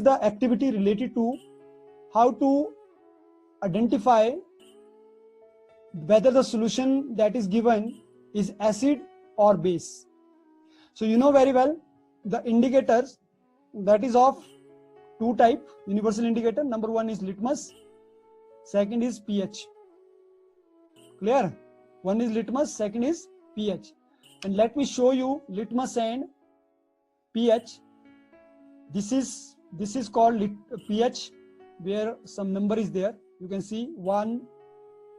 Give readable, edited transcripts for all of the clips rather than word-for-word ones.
is the activity related to how to identify whether the solution that is given is acid or base. So you know very well the indicators that is of two type universal indicator. Number one is litmus, second is pH. Clear? One is litmus, second is pH. And let me show you litmus and pH. This is called pH, where some number is there. You can see 1,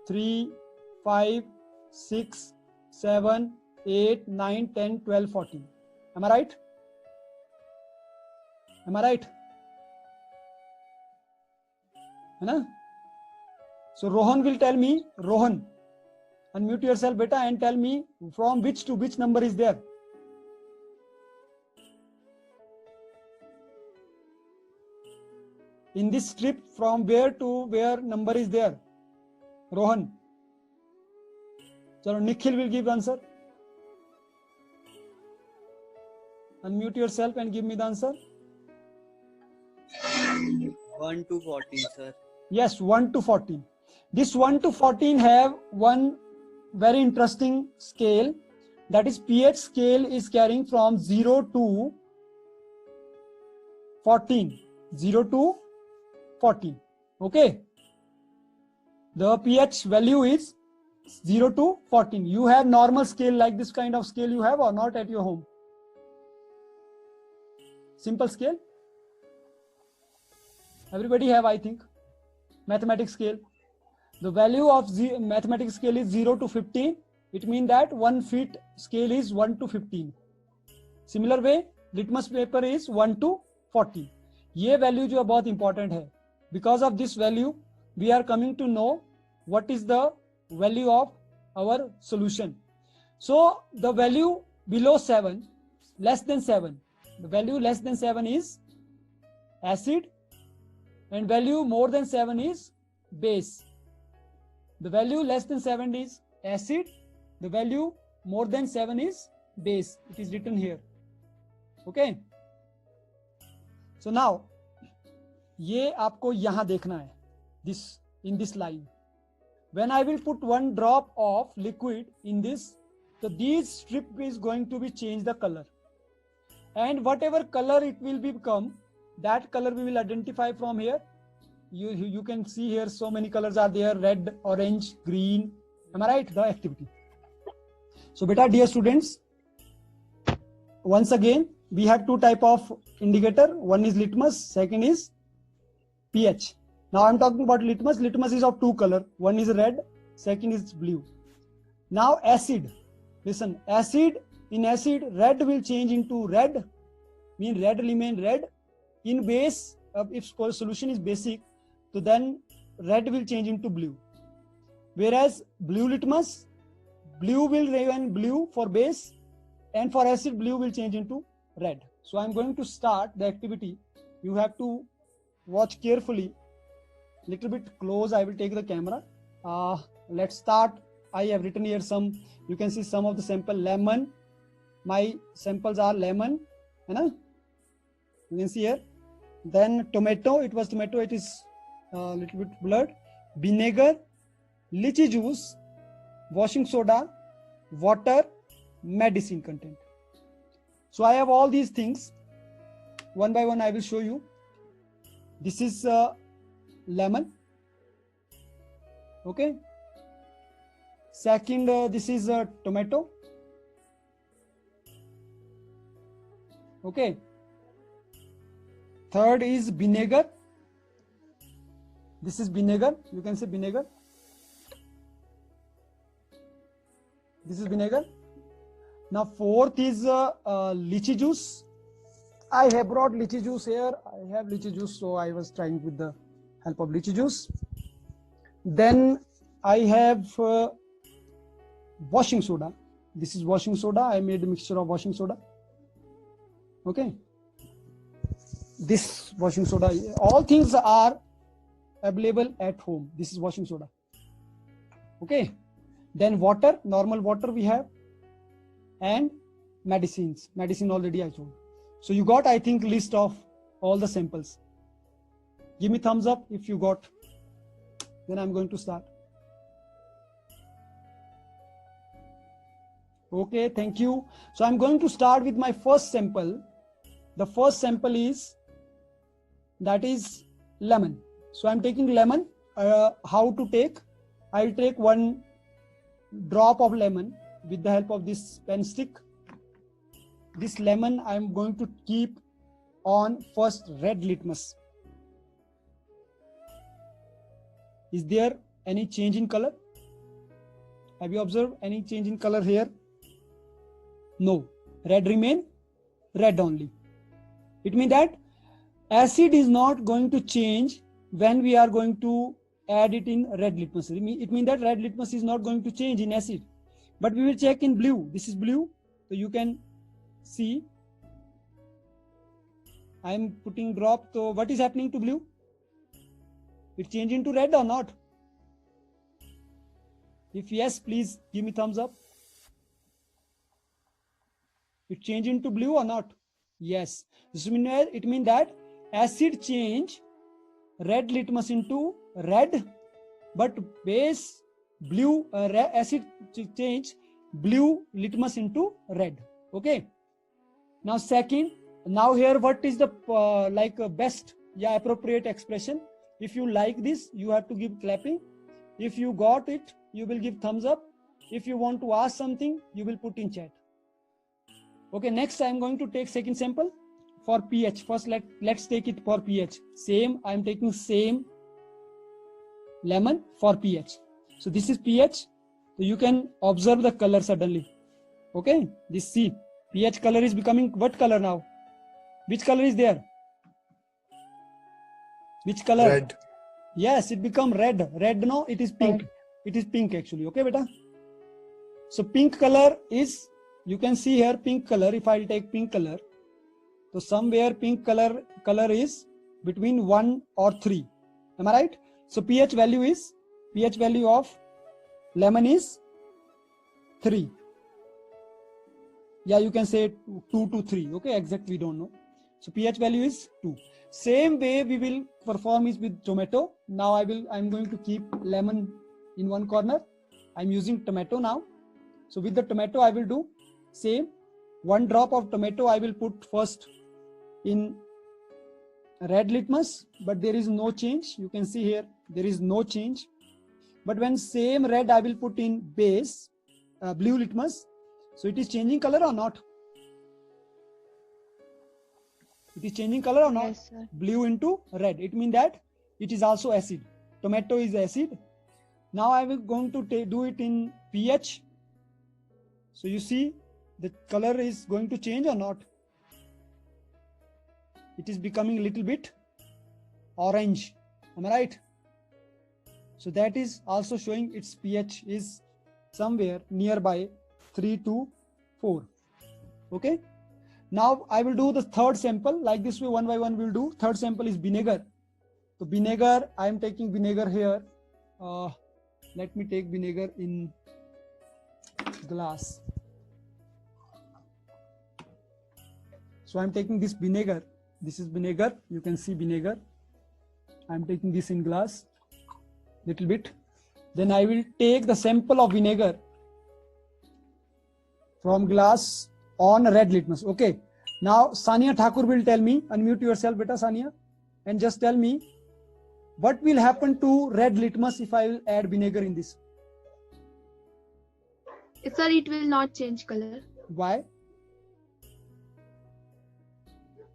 3, 5, 6, 7, 8, 9, 10, 12, 14. Am I right? Am I right? Hai? So Rohan will tell me, Rohan, unmute yourself beta and tell me from which to which number is there. In this strip, from where to where number is there? Rohan. So Nikhil will give answer. Unmute yourself and give me the answer. 1 to 14, sir. Yes, 1 to 14. This 1 to 14 have one very interesting scale. That is pH scale is carrying from 0 to 14. 0 to 14. Okay. The pH value is 0 to 14. You have normal scale like this kind of scale you have or not at your home? Simple scale? Everybody have, I think. Mathematics scale. The value of mathematics scale is 0 to 15. It means that 1 feet scale is 1 to 15. Similar way, litmus paper is 1 to 40. ये value जो बहुत important है. Because of this value, we are coming to know what is the value of our solution. So the value below 7, less than 7, the value less than 7 is acid, and value more than 7 is base. The value less than 7 is acid, the value more than 7 is base. It is written here. Okay. So now, ये आपको यहाँ देखना है. This in this line. When I will put one drop of liquid in this, so this strip is going to be change the color, and whatever color it will become, that color we will identify from here. You can see here so many colors are there: red, orange, green. Am I right? The activity. So beta, dear students, once again we have two type of indicator. One is litmus, second is pH. Now I am talking about litmus. Litmus is of two color. One is red, second is blue. Now acid. Listen, acid, in acid, red will change into red, mean red remain red. In base, if solution is basic, so then red will change into blue. Whereas blue litmus, blue will remain blue for base, and for acid, blue will change into red. So I am going to start the activity. You have to watch carefully. Little bit close, I will take the camera. Let's start. I have written here some, you can see some of the sample. Lemon, my samples are lemon, you can see here. Then tomato, it was tomato, it is a little bit blurred. Vinegar, lychee juice, washing soda, water, medicine content. So I have all these things. One by one I will show you. This is lemon. Okay. Second, this is tomato. Okay. Third is vinegar. This is vinegar. You can say vinegar. This is vinegar. Now fourth is lychee juice. I have brought lychee juice here. I have lychee juice, so I was trying with the help of lychee juice. Then I have washing soda. This is washing soda. I made a mixture of washing soda. Okay. This washing soda. All things are available at home. This is washing soda. Okay. Then water, normal water we have, and medicines. Medicine already I told. So you got, I think, list of all the samples. Give me thumbs up if you got. Then I'm going to start. Okay, thank you. So I'm going to start with my first sample. The first sample is, that is lemon. So I'm taking lemon. How to take? I'll take 1 drop of lemon with the help of this pen stick. This lemon I'm going to keep on first red litmus. Is there any change in color? Have you observed any change in color here? No. Red remain red only. It means that acid is not going to change when we are going to add it in red litmus. It means that red litmus is not going to change in acid. But we will check in blue. This is blue. So you can see. I am putting drop. So what is happening to blue? It changed into red or not? If yes, please give me thumbs up. It changed into blue or not? Yes. It means that acid change red litmus into red, but base blue acid change blue litmus into red. Okay. Now second, now here what is the best appropriate expression? If you like this, you have to give clapping. If you got it, you will give thumbs up. If you want to ask something, you will put in chat. Okay, next I am going to take second sample for pH. First let's take it for pH. Same, I am taking same lemon for pH. So this is pH. So you can observe the color suddenly. Okay, this C. pH color is becoming what color now? Which color is there? Which color? Red. Yes, it become red. Red, no, it is pink. It is pink actually. Okay, beta. So pink color is, you can see here pink color. If I'll take pink color, so somewhere pink color is between 1 or 3. Am I right? So pH value of lemon is 3. Yeah, you can say 2 to 3. Okay, exactly, we don't know. So pH value is 2. Same way we will perform is with tomato. Now I'm going to keep lemon in one corner. I'm using tomato now. So with the tomato I will do same. 1 drop of tomato I will put first in red litmus, but there is no change. You can see here there is no change. But when same red I will put in base blue litmus, so it is changing color or not? It is changing color or not? Yes, sir. Blue into red. It means that it is also acid. Tomato is acid. Now I will going to do it in pH. So you see the color is going to change or not? It is becoming a little bit orange. Am I right? So that is also showing its pH is somewhere nearby 3 to 4. Okay. Now I will do the third sample. Like this way, one by one we'll do. Third sample is vinegar. So vinegar, I am taking vinegar here. Let me take vinegar in glass. So I'm taking this vinegar. This is vinegar. You can see vinegar. I'm taking this in glass, little bit. Then I will take the sample of vinegar from glass on red litmus. Okay. Now Sania Thakur will tell me, unmute yourself beta Sania, and just tell me what will happen to red litmus if I will add vinegar in this. Sir, it will not change color. Why?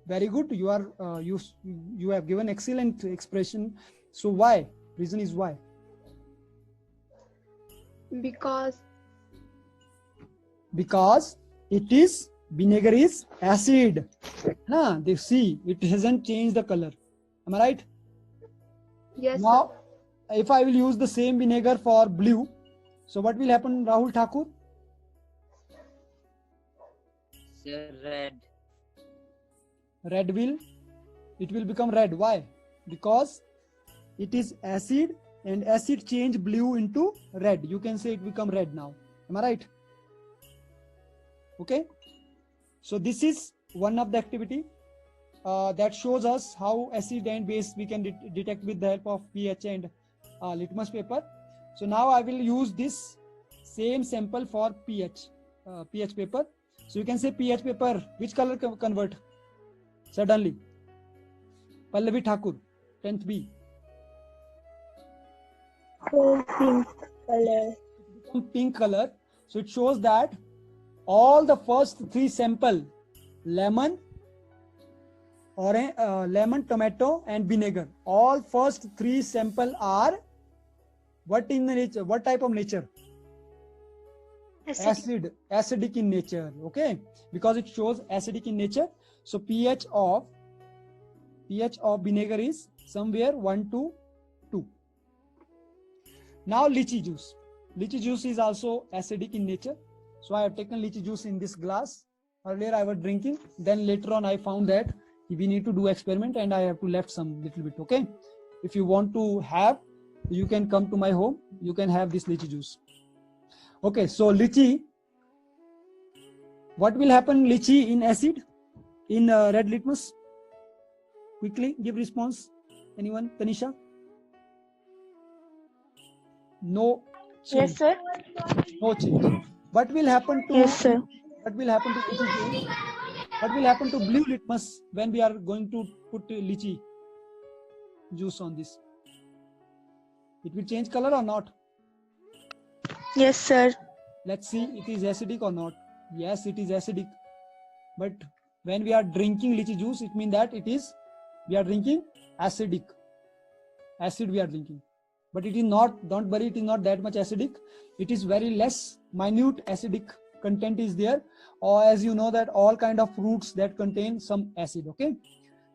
Very good. You are you have given excellent expression. So why? Reason is why? Because it is vinegar is acid. They see it hasn't changed the color. Am I right? yes, Now, if I will use the same vinegar for blue, so what will happen, Rahul Thakur? Sir, red. Red it will become red. Why? Because it is acid and acid change blue into red. You can say it become red now. Am I right? Okay. So this is one of the activity. that shows us how acid and base we can detect with the help of pH and litmus paper. So now I will use this same sample for pH paper. So you can say pH paper, which color convert suddenly? Pallavi Thakur, 10th B. Pink color. Pink color. So it shows that all the first three sample, lemon, orange, lemon, tomato and vinegar, all first three sample are what in the nature, what type of nature? Acidic in nature. Okay, because it shows acidic in nature. So pH of vinegar is somewhere 1 to 2. Now lychee juice. Lychee juice is also acidic in nature. So I have taken lychee juice in this glass. Earlier I was drinking. Then later on I found that we need to do experiment and I have to left some little bit. Okay. If you want to have, you can come to my home. You can have this lychee juice. Okay. So lychee. What will happen lychee in acid? In red litmus? Quickly give response. Anyone? Tanisha? No change. Yes, sir. No change. What will happen to? Yes, sir. What will happen to lychee juice? What will happen to blue litmus when we are going to put lychee juice on this? It will change color or not? Yes, sir. Let's see, it is acidic or not. Yes, it is acidic. But when we are drinking lychee juice, it means that we are drinking acidic. Acid we are drinking. But it is not, don't worry, it is not that much acidic. It is very less, minute acidic content is there. Or as you know that all kind of fruits that contain some acid. Okay.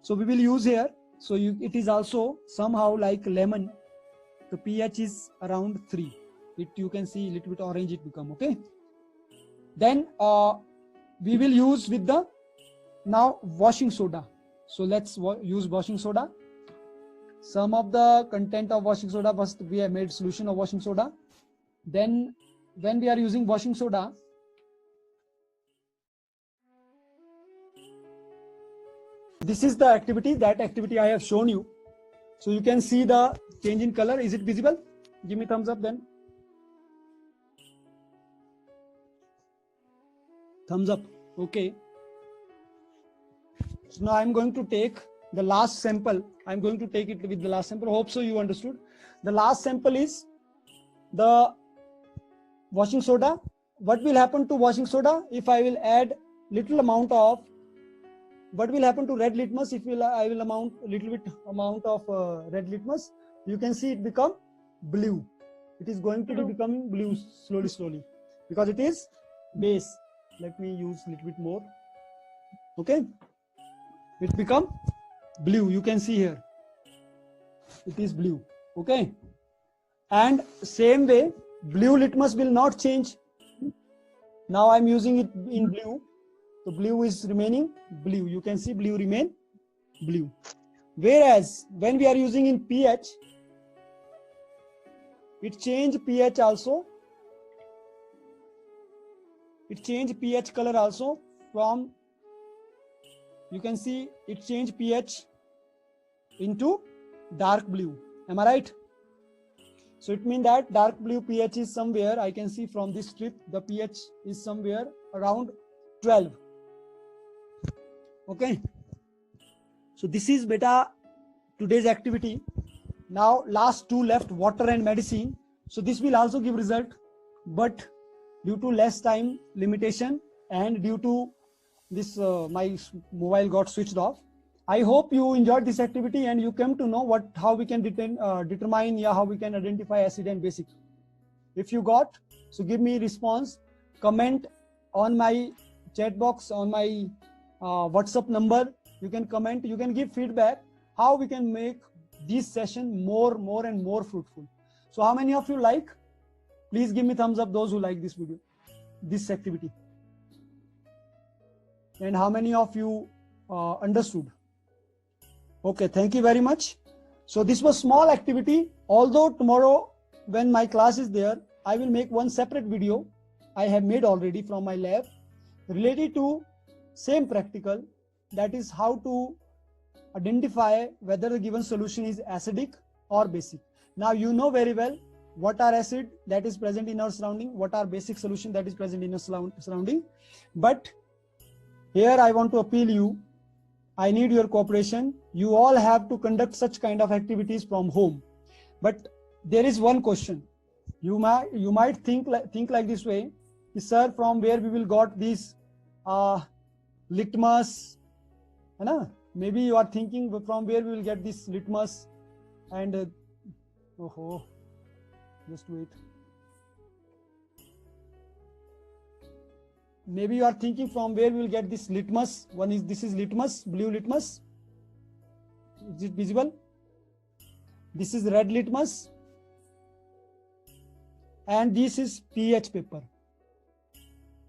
So we will use here. So it is also somehow like lemon. The pH is around 3. You can see a little bit orange it become. Okay. Then we will use with the now washing soda. So let's use washing soda. Some of the content of washing soda first we have made solution of washing soda. Then when we are using washing soda, this is the activity, that activity I have shown you. So you can see the change in color. Is it visible? Give me thumbs up then. Thumbs up. Okay. So now I'm going to take the last sample. I'm going to take it with the last sample. Hope so you understood. The last sample is the washing soda. What will happen to washing soda if I will add little amount of, what will happen to red litmus if I will little bit amount of red litmus? You can see it become blue. It is going to be becoming blue slowly because it is base. Let me use a little bit more. Okay. It become blue. You can see here. It is blue. Okay. And same way, blue litmus will not change. Now I'm using it in blue. So blue is remaining blue. You can see blue remain blue. Whereas when we are using in pH, it change pH also. It change pH color also from, you can see it change pH into dark blue. Am I right? So it means that dark blue pH is somewhere, I can see from this strip, the pH is somewhere around 12. Okay. So this is beta today's activity. Now last two left, water and medicine. So this will also give result, but due to less time limitation and due to this my mobile got switched off. I hope you enjoyed this activity and you came to know how we can determine how we can identify acid and basic. If you got, so give me response, comment on my chat box, on my WhatsApp number. You can comment, you can give feedback how we can make this session more and more fruitful. So how many of you like? Please give me thumbs up those who like this video, this activity. And how many of you understood? Okay, thank you very much. So this was small activity. Although tomorrow when my class is there, I will make one separate video I have made already from my lab related to same practical, that is how to identify whether the given solution is acidic or basic. Now you know very well what are acid that is present in our surrounding, what are basic solution that is present in our surrounding. But here I want to appeal you, I need your cooperation. You all have to conduct such kind of activities from home. But there is one question. You might think like this way, sir, from where we will got these litmus, maybe you are thinking from where we will get this litmus and just wait. Maybe you are thinking from where we will get this litmus. This is litmus, blue litmus. Is it visible? This is red litmus. And this is pH paper.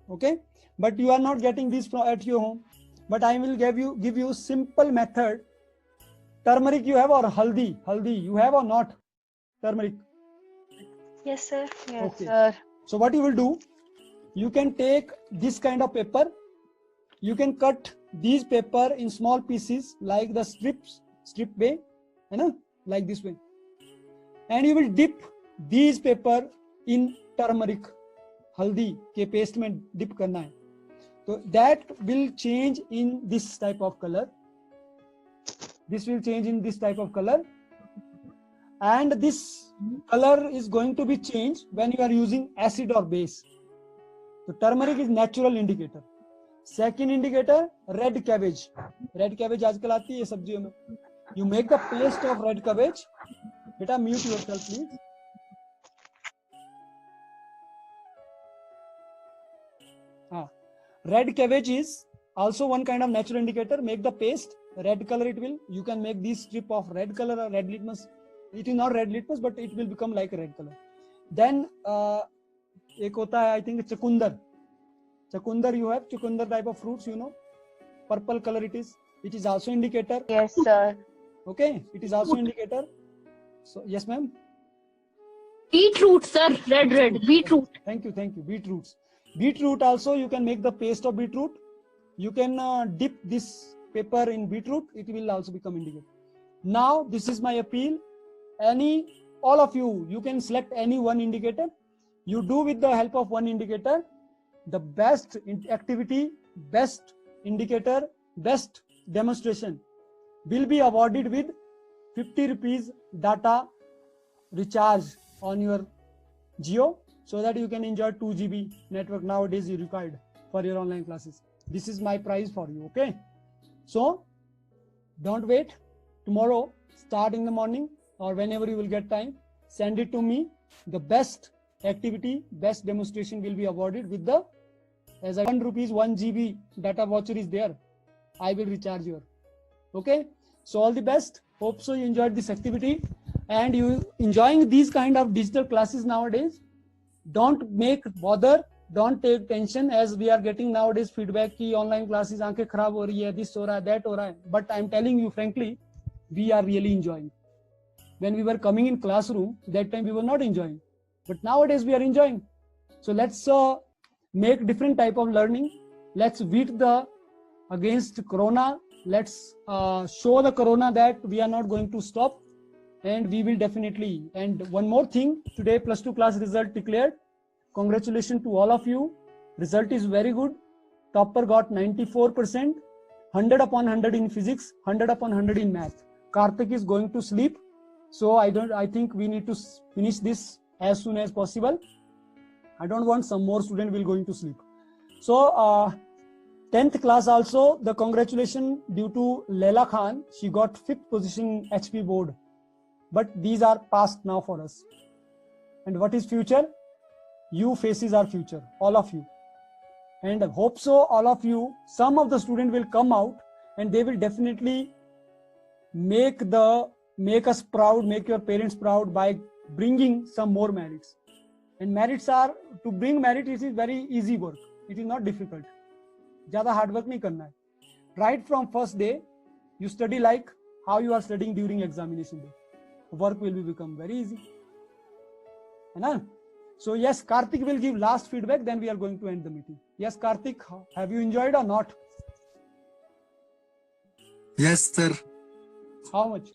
Okay, but you are not getting this at your home. But I will give you simple method. Turmeric you have or haldi? Haldi you have or not? Turmeric. Yes, sir. Yes, Okay. sir. So what you will do? You can take this kind of paper. You can cut these paper in small pieces like the strip way, like this way. And you will dip these paper in turmeric, haldi के paste में dip करना है. So that will change in this type of color. This will change in this type of color. And this color is going to be changed when you are using acid or base. So turmeric is natural indicator. Second indicator, red cabbage. Red cabbage आजकल आती है सब्जियों में. You make the paste of red cabbage. Beta, mute yourself, please. Red cabbage is also one kind of natural indicator. Make the paste, red color it will. You can make this strip of red color or red litmus. It is not red litmus, but it will become like a red color. Then एक होता है, I think चुकंदर. Chakundar you have, chakundar type of fruits, you know. Purple color it is. It is also indicator. Yes, sir. Okay, it is also indicator. So yes, ma'am. Beetroot, sir. Red. Beetroot. Thank you. Beetroots. Beetroot also you can make the paste of beetroot. You can dip this paper in beetroot. It will also become indicator. Now this is my appeal. All of you can select any one indicator. You do with the help of one indicator. The best activity, best indicator, best demonstration will be awarded with 50 rupees data recharge on your Jio, so that you can enjoy 2 GB network nowadays you required for your online classes. This is my prize for you, okay? So don't wait. Tomorrow, start in the morning or whenever you will get time, send it to me. The best activity, best demonstration will be awarded with the, as 1 rupees 1 GB data voucher is there. I will recharge your. Okay? So all the best. Hope so you enjoyed this activity and you enjoying these kind of digital classes nowadays. Don't make bother, don't take tension as we are getting nowadays feedback ki online classes aankhein kharab ho rahi hai, this ho raha hai, that ho raha hai. But I am telling you frankly, we are really enjoying. When we were coming in classroom, that time we were not enjoying. But nowadays we are enjoying. So let's make different type of learning. Let's beat against corona. Let's show the corona that we are not going to stop. And we will definitely. And one more thing, today plus 2 class result declared. Congratulations to all of you. Result is very good. Topper got 94%, 100 upon 100 in physics, 100 upon 100 in math. Karthik is going to sleep. So I think we need to finish this as soon as possible. I don't want some more student will going to sleep. So 10th class also, the congratulation due to Leila Khan. She got 5th position in HP board. But these are past now for us. And what is future? You faces our future, all of you. And I hope so all of you, some of the students will come out and they will definitely make us proud, make your parents proud by bringing some more merits. And merits are, to bring merit, it is very easy work. It is not difficult. Jada hard work nahi karna hai. Right from first day, you study like how you are studying during examination day. Work will become very easy. So yes, Karthik will give last feedback, then we are going to end the meeting. Yes, Karthik, have you enjoyed or not? Yes, sir. How much?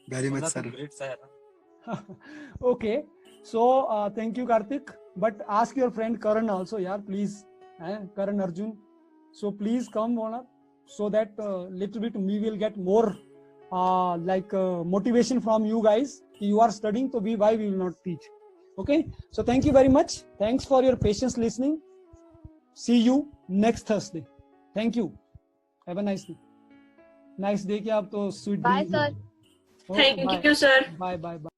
Very much, sir. Great, sir. Okay. So thank you, Karthik. But ask your friend Karan also, yeah, please. Karan Arjun. So please come on, so that little bit we will get more motivation from you guys. You are studying, so why we will not teach? Okay. So thank you very much. Thanks for your patience listening. See you next Thursday. Thank you. Have a nice day. Nice day. क्या आप तो sweet Bye, dreams sir. में हो. Okay, Thank bye. you, sir. Bye.